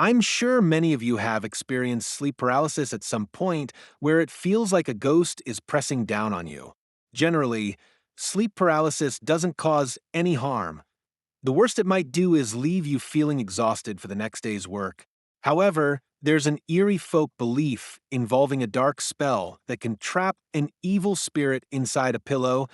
I'm sure many of you have experienced sleep paralysis at some point where it feels like a ghost is pressing down on you. Generally, sleep paralysis doesn't cause any harm. The worst it might do is leave you feeling exhausted for the next day's work. However, there's an eerie folk belief involving a dark spell that can trap an evil spirit inside a pillow,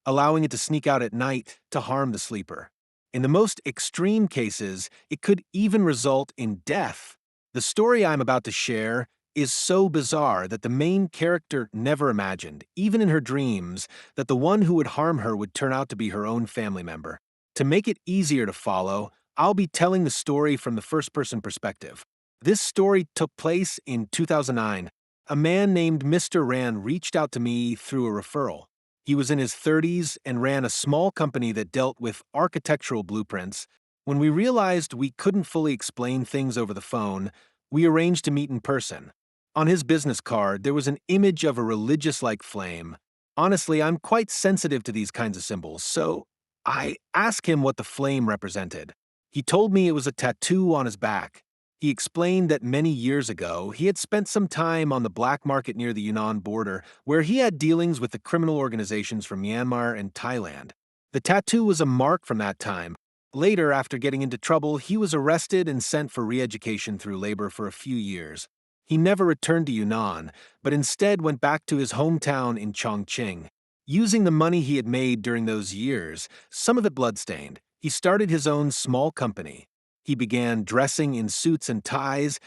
allowing it to sneak out at night to harm the sleeper. In the most extreme cases, it could even result in death. The story I'm about to share is so bizarre that the main character never imagined, even in her dreams, that the one who would harm her would turn out to be her own family member. To make it easier to follow, I'll be telling the story from the first-person perspective. This story took place in 2009. A man named Mr. Rand reached out to me through a referral. He was in his 30s and ran a small company that dealt with architectural blueprints. When we realized we couldn't fully explain things over the phone, we arranged to meet in person. On his business card, there was an image of a religious-like flame. Honestly, I'm quite sensitive to these kinds of symbols, so I asked him what the flame represented. He told me it was a tattoo on his back. He explained that many years ago, he had spent some time on the black market near the Yunnan border, where he had dealings with the criminal organizations from Myanmar and Thailand. The tattoo was a mark from that time. Later, after getting into trouble, he was arrested and sent for re-education through labor for a few years. He never returned to Yunnan, but instead went back to his hometown in Chongqing. Using the money he had made during those years, some of it bloodstained, he started his own small company. He began dressing in suits and ties,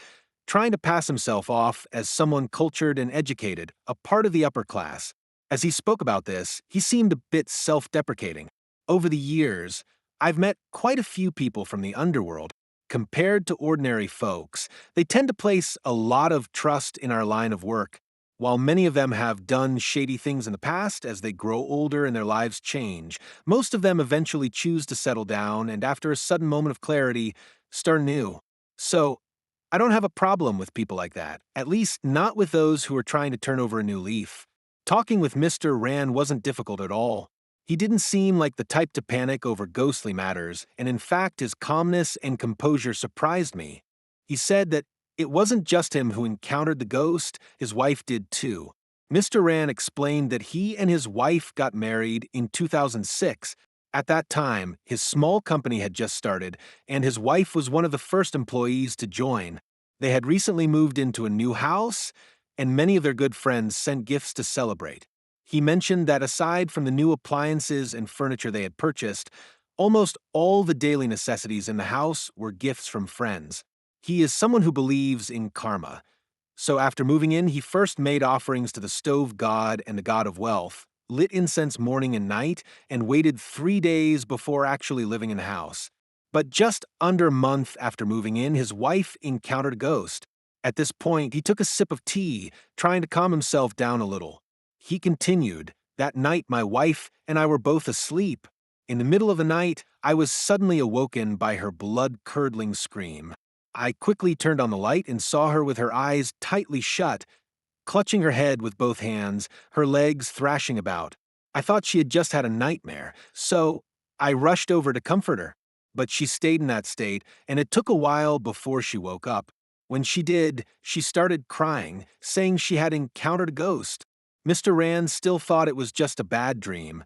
trying to pass himself off as someone cultured and educated, a part of the upper class. As he spoke about this, he seemed a bit self-deprecating. Over the years, I've met quite a few people from the underworld. Compared to ordinary folks, they tend to place a lot of trust in our line of work. While many of them have done shady things in the past, as they grow older and their lives change, most of them eventually choose to settle down and, after a sudden moment of clarity, start new. So, I don't have a problem with people like that, at least not with those who are trying to turn over a new leaf. Talking with Mr. Rand wasn't difficult at all. He didn't seem like the type to panic over ghostly matters, and in fact, his calmness and composure surprised me. He said that it wasn't just him who encountered the ghost, his wife did too. Mr. Rand explained that he and his wife got married in 2006. At that time, his small company had just started, and his wife was one of the first employees to join. They had recently moved into a new house, and many of their good friends sent gifts to celebrate. He mentioned that aside from the new appliances and furniture they had purchased, almost all the daily necessities in the house were gifts from friends. He is someone who believes in karma. So after moving in, he first made offerings to the stove god and the god of wealth, lit incense morning and night, and waited 3 days before actually living in the house. But just under a month after moving in, his wife encountered a ghost. At this point, he took a sip of tea, trying to calm himself down a little. He continued, "That night my wife and I were both asleep. In the middle of the night, I was suddenly awoken by her blood-curdling scream. I quickly turned on the light and saw her with her eyes tightly shut, clutching her head with both hands, her legs thrashing about. I thought she had just had a nightmare, so I rushed over to comfort her. But she stayed in that state, and it took a while before she woke up. When she did, she started crying, saying she had encountered a ghost. Mr. Rand still thought it was just a bad dream,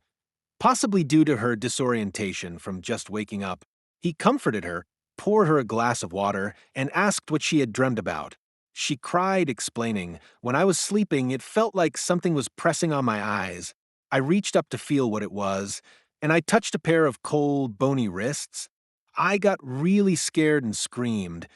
possibly due to her disorientation from just waking up. He comforted her, poured her a glass of water, and asked what she had dreamed about. She cried, explaining, "When I was sleeping, it felt like something was pressing on my eyes. I reached up to feel what it was, and I touched a pair of cold, bony wrists. I got really scared and screamed,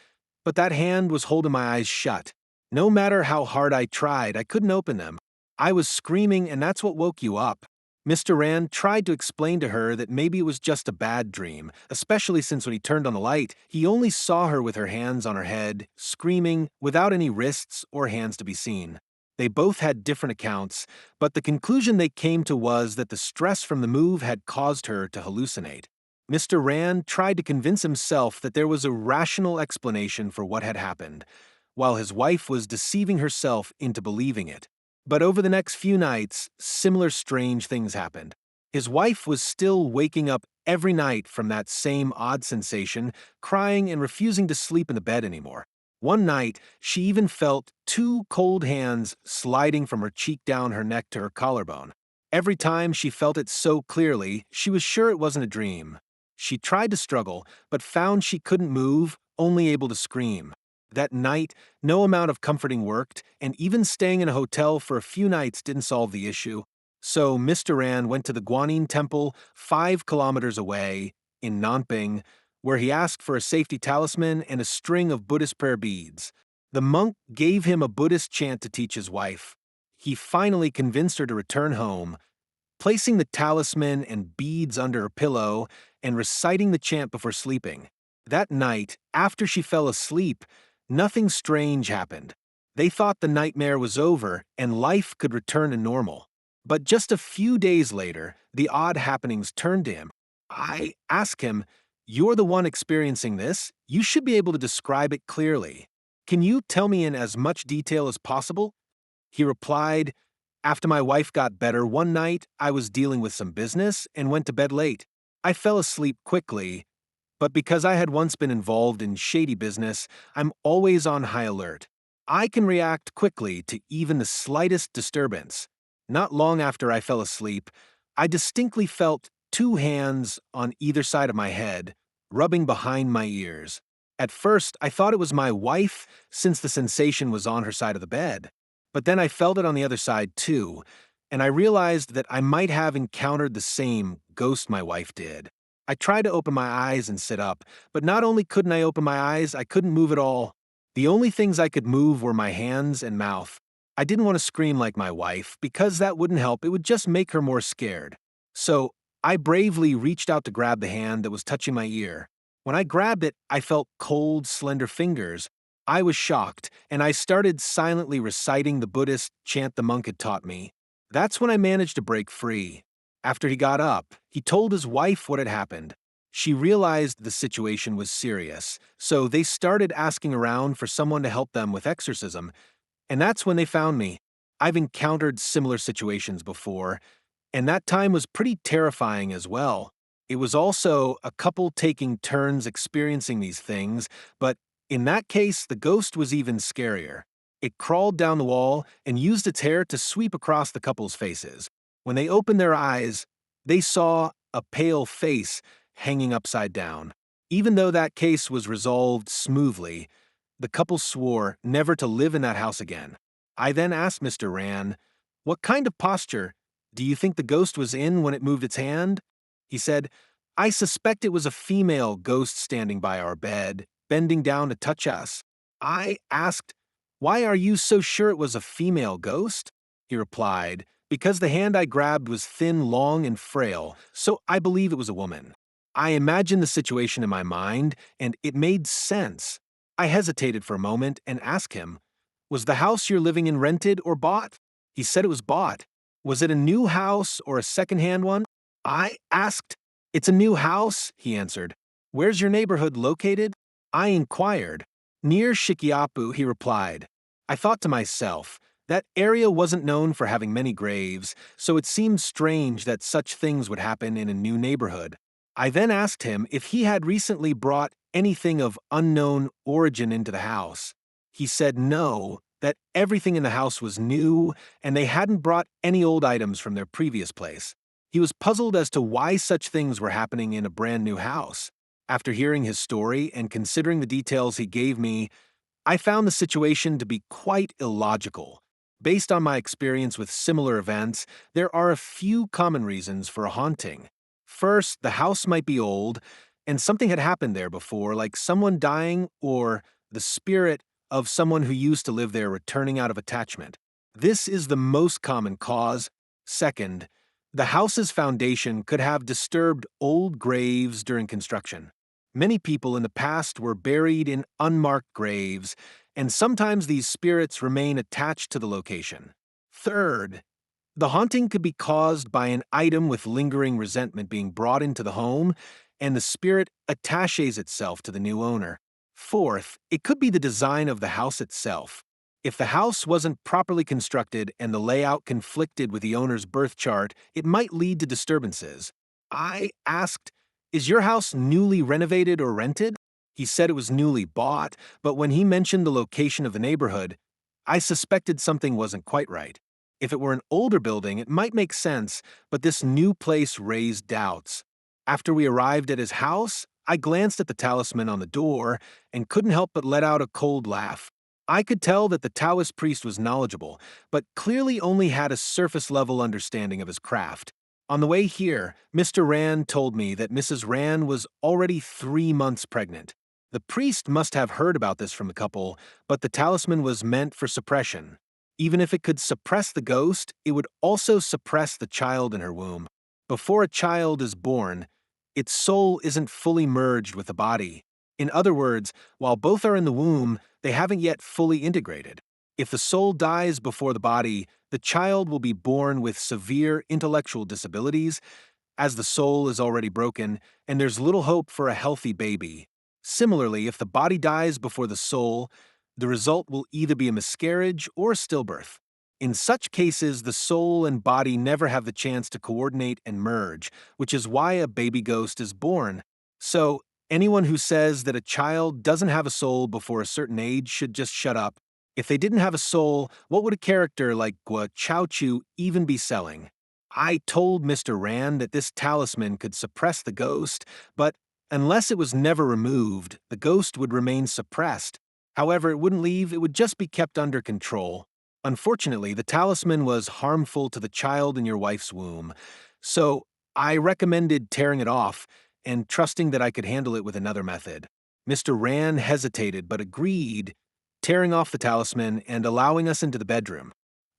but that hand was holding my eyes shut. No matter how hard I tried, I couldn't open them. I was screaming, and that's what woke you up." Mr. Rand tried to explain to her that maybe it was just a bad dream, especially since when he turned on the light, he only saw her with her hands on her head, screaming, without any wrists or hands to be seen. They both had different accounts, but the conclusion they came to was that the stress from the move had caused her to hallucinate. Mr. Rand tried to convince himself that there was a rational explanation for what had happened, while his wife was deceiving herself into believing it. But over the next few nights, similar strange things happened. His wife was still waking up every night from that same odd sensation, crying and refusing to sleep in the bed anymore. One night, she even felt two cold hands sliding from her cheek down her neck to her collarbone. Every time she felt it so clearly, she was sure it wasn't a dream. She tried to struggle, but found she couldn't move, only able to scream. That night, no amount of comforting worked, and even staying in a hotel for a few nights didn't solve the issue. So Mr. Ran went to the Guanyin Temple 5 kilometers away, in Nanping, where he asked for a safety talisman and a string of Buddhist prayer beads. The monk gave him a Buddhist chant to teach his wife. He finally convinced her to return home, placing the talisman and beads under her pillow and reciting the chant before sleeping. That night, after she fell asleep, nothing strange happened. They thought the nightmare was over and life could return to normal. But just a few days later, the odd happenings turned to him. I asked him, "You're the one experiencing this. You should be able to describe it clearly. Can you tell me in as much detail as possible?" He replied, "After my wife got better one night, I was dealing with some business and went to bed late. I fell asleep quickly, but because I had once been involved in shady business, I'm always on high alert. I can react quickly to even the slightest disturbance. Not long after I fell asleep, I distinctly felt two hands on either side of my head, rubbing behind my ears. At first, I thought it was my wife, since the sensation was on her side of the bed. But then I felt it on the other side too, and I realized that I might have encountered the same ghost my wife did. I tried to open my eyes and sit up, but not only couldn't I open my eyes, I couldn't move at all. The only things I could move were my hands and mouth. I didn't want to scream like my wife, because that wouldn't help, it would just make her more scared. So I bravely reached out to grab the hand that was touching my ear. When I grabbed it, I felt cold, slender fingers. I was shocked, and I started silently reciting the Buddhist chant the monk had taught me. That's when I managed to break free. After he got up, he told his wife what had happened. She realized the situation was serious, so they started asking around for someone to help them with exorcism, and that's when they found me. I've encountered similar situations before, and that time was pretty terrifying as well. It was also a couple taking turns experiencing these things, but in that case, the ghost was even scarier. It crawled down the wall and used its hair to sweep across the couple's faces. When they opened their eyes, they saw a pale face hanging upside down. Even though that case was resolved smoothly, the couple swore never to live in that house again. I then asked Mr. Ran, "What kind of posture do you think the ghost was in when it moved its hand?" He said, "I suspect it was a female ghost standing by our bed, bending down to touch us." I asked, "Why are you so sure it was a female ghost?" He replied, "Because the hand I grabbed was thin, long, and frail, so I believe it was a woman." I imagined the situation in my mind, and it made sense. I hesitated for a moment and asked him, "Was the house you're living in rented or bought?" He said it was bought. "Was it a new house or a second-hand one?" I asked. "It's a new house," he answered. "Where's your neighborhood located?" I inquired. "Near Shikiapu," he replied. I thought to myself, that area wasn't known for having many graves, so it seemed strange that such things would happen in a new neighborhood. I then asked him if he had recently brought anything of unknown origin into the house. He said no, that everything in the house was new, and they hadn't brought any old items from their previous place. He was puzzled as to why such things were happening in a brand new house. After hearing his story and considering the details he gave me, I found the situation to be quite illogical. Based on my experience with similar events, there are a few common reasons for a haunting. First, the house might be old, and something had happened there before, like someone dying or the spirit of someone who used to live there returning out of attachment. This is the most common cause. Second, the house's foundation could have disturbed old graves during construction. Many people in the past were buried in unmarked graves, and sometimes these spirits remain attached to the location. Third, the haunting could be caused by an item with lingering resentment being brought into the home, and the spirit attaches itself to the new owner. Fourth, it could be the design of the house itself. If the house wasn't properly constructed and the layout conflicted with the owner's birth chart, it might lead to disturbances. I asked, Is your house newly renovated or rented? He said it was newly bought, but when he mentioned the location of the neighborhood, I suspected something wasn't quite right. If it were an older building, it might make sense, but this new place raised doubts. After we arrived at his house, I glanced at the talisman on the door and couldn't help but let out a cold laugh. I could tell that the Taoist priest was knowledgeable, but clearly only had a surface level understanding of his craft. On the way here, Mr. Rand told me that Mrs. Rand was already 3 months pregnant. The priest must have heard about this from the couple, but the talisman was meant for suppression. Even if it could suppress the ghost, it would also suppress the child in her womb. Before a child is born, its soul isn't fully merged with the body. In other words, while both are in the womb, they haven't yet fully integrated. If the soul dies before the body, the child will be born with severe intellectual disabilities, as the soul is already broken, and there's little hope for a healthy baby. Similarly, if the body dies before the soul, the result will either be a miscarriage or a stillbirth. In such cases, the soul and body never have the chance to coordinate and merge, which is why a baby ghost is born. So, anyone who says that a child doesn't have a soul before a certain age should just shut up. If they didn't have a soul, what would a character like Gua Chaochu even be selling? I told Mr. Rand that this talisman could suppress the ghost, but unless it was never removed, the ghost would remain suppressed. However, it wouldn't leave, it would just be kept under control. Unfortunately, the talisman was harmful to the child in your wife's womb, so I recommended tearing it off and trusting that I could handle it with another method. Mr. Rand hesitated but agreed, tearing off the talisman and allowing us into the bedroom.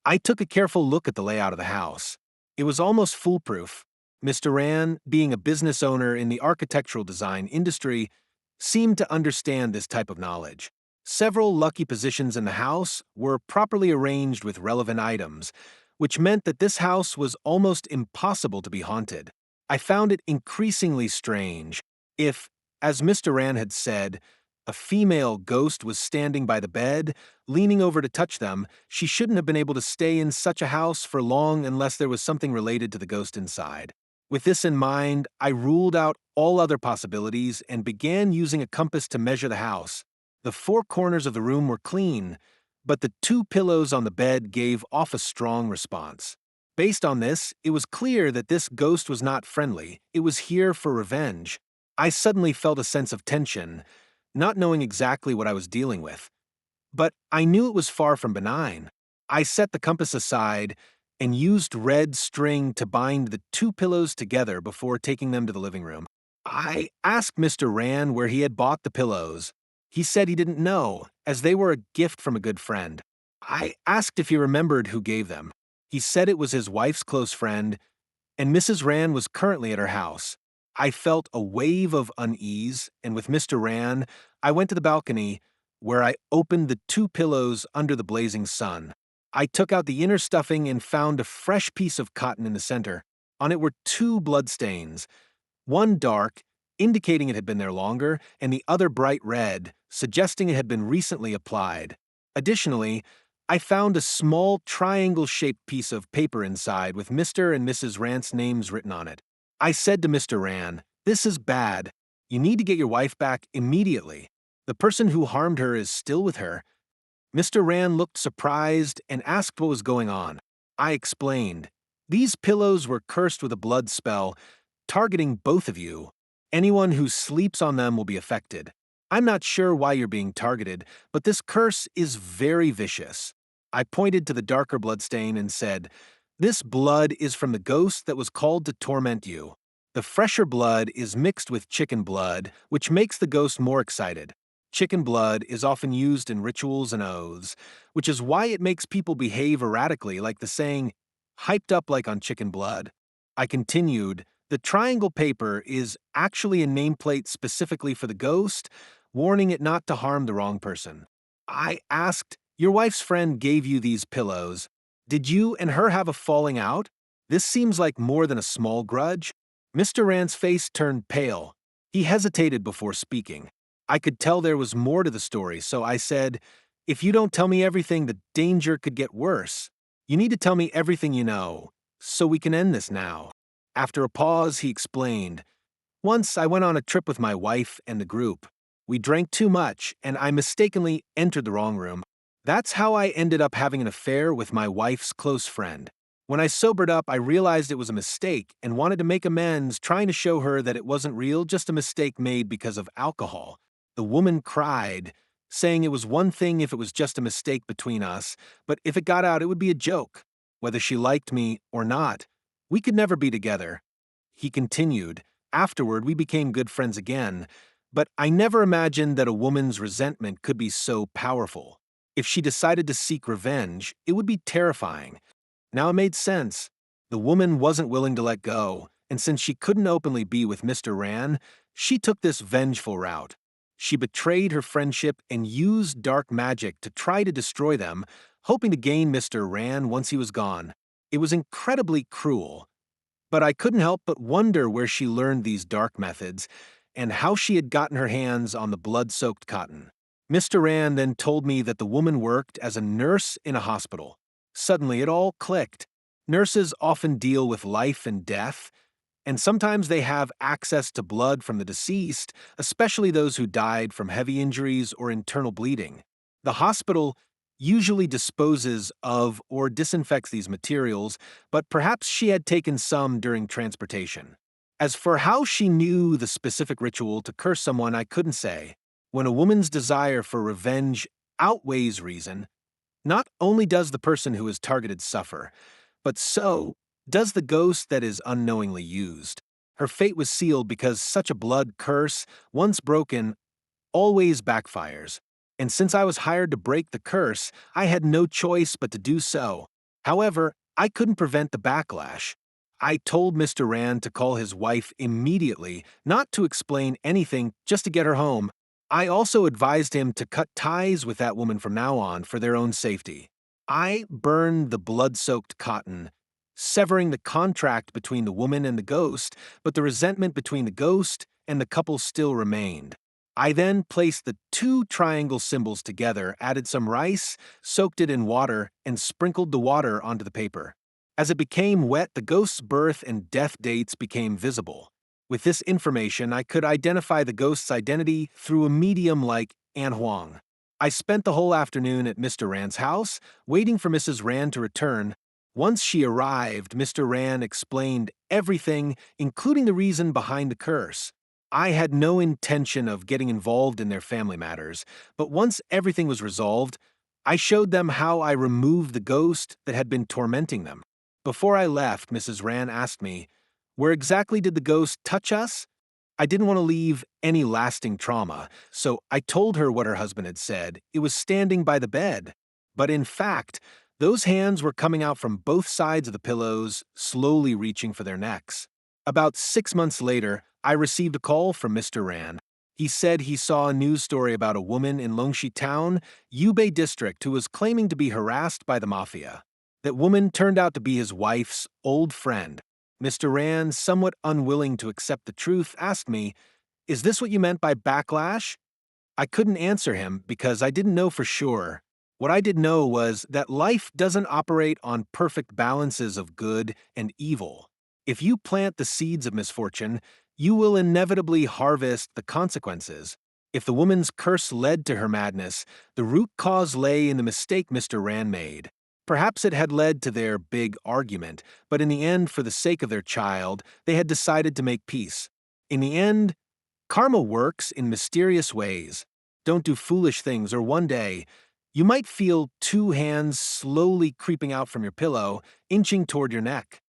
I took a careful look at the layout of the house. It was almost foolproof. Mr. Rand, being a business owner in the architectural design industry, seemed to understand this type of knowledge. Several lucky positions in the house were properly arranged with relevant items, which meant that this house was almost impossible to be haunted. I found it increasingly strange. If, as Mr. Rand had said, a female ghost was standing by the bed, leaning over to touch them, she shouldn't have been able to stay in such a house for long unless there was something related to the ghost inside. With this in mind, I ruled out all other possibilities and began using a compass to measure the house. The four corners of the room were clean, but the two pillows on the bed gave off a strong response. Based on this, it was clear that this ghost was not friendly. It was here for revenge. I suddenly felt a sense of tension, not knowing exactly what I was dealing with. But I knew it was far from benign. I set the compass aside and used red string to bind the two pillows together before taking them to the living room. I asked Mr. Rand where he had bought the pillows. He said he didn't know, as they were a gift from a good friend. I asked if he remembered who gave them. He said it was his wife's close friend, and Mrs. Rand was currently at her house. I felt a wave of unease, and with Mr. Rand, I went to the balcony, where I opened the two pillows under the blazing sun. I took out the inner stuffing and found a fresh piece of cotton in the center. On it were two bloodstains, one dark, indicating it had been there longer, and the other bright red, suggesting it had been recently applied. Additionally, I found a small triangle-shaped piece of paper inside with Mr. and Mrs. Rand's names written on it. I said to Mr. Rand, "This is bad. You need to get your wife back immediately. The person who harmed her is still with her." Mr. Rand looked surprised and asked what was going on. I explained. These pillows were cursed with a blood spell, targeting both of you. Anyone who sleeps on them will be affected. I'm not sure why you're being targeted, but this curse is very vicious. I pointed to the darker bloodstain and said, "This blood is from the ghost that was called to torment you. The fresher blood is mixed with chicken blood, which makes the ghost more excited. Chicken blood is often used in rituals and oaths, which is why it makes people behave erratically, like the saying, 'hyped up like on chicken blood.'" I continued, "The triangle paper is actually a nameplate specifically for the ghost, warning it not to harm the wrong person." I asked, "Your wife's friend gave you these pillows. Did you and her have a falling out? This seems like more than a small grudge." Mr. Rand's face turned pale. He hesitated before speaking. I could tell there was more to the story, so I said, "If you don't tell me everything, the danger could get worse. You need to tell me everything you know, so we can end this now." After a pause, he explained, Once I went on a trip with my wife and the group. We drank too much, and I mistakenly entered the wrong room. That's how I ended up having an affair with my wife's close friend. When I sobered up, I realized it was a mistake and wanted to make amends, trying to show her that it wasn't real, just a mistake made because of alcohol. The woman cried, saying it was one thing if it was just a mistake between us, but if it got out, it would be a joke. Whether she liked me or not, we could never be together. He continued. Afterward, we became good friends again, but I never imagined that a woman's resentment could be so powerful. If she decided to seek revenge, it would be terrifying. Now it made sense. The woman wasn't willing to let go, and since she couldn't openly be with Mr. Rand, she took this vengeful route. She betrayed her friendship and used dark magic to try to destroy them, hoping to gain Mr. Rand once he was gone. It was incredibly cruel. But I couldn't help but wonder where she learned these dark methods and how she had gotten her hands on the blood-soaked cotton. Mr. Rand then told me that the woman worked as a nurse in a hospital. Suddenly, it all clicked. Nurses often deal with life and death, and sometimes they have access to blood from the deceased, especially those who died from heavy injuries or internal bleeding. The hospital usually disposes of or disinfects these materials, but perhaps she had taken some during transportation. As for how she knew the specific ritual to curse someone, I couldn't say. When a woman's desire for revenge outweighs reason, not only does the person who is targeted suffer, but so does the ghost that is unknowingly used. Her fate was sealed because such a blood curse, once broken, always backfires. And since I was hired to break the curse, I had no choice but to do so. However, I couldn't prevent the backlash. I told Mr. Rand to call his wife immediately, not to explain anything, just to get her home. I also advised him to cut ties with that woman from now on for their own safety. I burned the blood-soaked cotton, severing the contract between the woman and the ghost, but the resentment between the ghost and the couple still remained. I then placed the two triangle symbols together, added some rice, soaked it in water, and sprinkled the water onto the paper. As it became wet, the ghost's birth and death dates became visible. With this information, I could identify the ghost's identity through a medium like An Huang. I spent the whole afternoon at Mr. Rand's house, waiting for Mrs. Rand to return. Once she arrived, Mr. Rand explained everything, including the reason behind the curse. I had no intention of getting involved in their family matters, but once everything was resolved, I showed them how I removed the ghost that had been tormenting them. Before I left, Mrs. Rand asked me, "Where exactly did the ghost touch us?" I didn't want to leave any lasting trauma, so I told her what her husband had said. It was standing by the bed. But in fact, those hands were coming out from both sides of the pillows, slowly reaching for their necks. About 6 months later, I received a call from Mr. Rand. He said he saw a news story about a woman in Longxi Town, Yubei District, who was claiming to be harassed by the mafia. That woman turned out to be his wife's old friend. Mr. Rand, somewhat unwilling to accept the truth, asked me, "Is this what you meant by backlash?" I couldn't answer him because I didn't know for sure. What I did know was that life doesn't operate on perfect balances of good and evil. If you plant the seeds of misfortune, you will inevitably harvest the consequences. If the woman's curse led to her madness, the root cause lay in the mistake Mr. Rand made. Perhaps it had led to their big argument, but in the end, for the sake of their child, they had decided to make peace. In the end, karma works in mysterious ways. Don't do foolish things, or one day, you might feel two hands slowly creeping out from your pillow, inching toward your neck.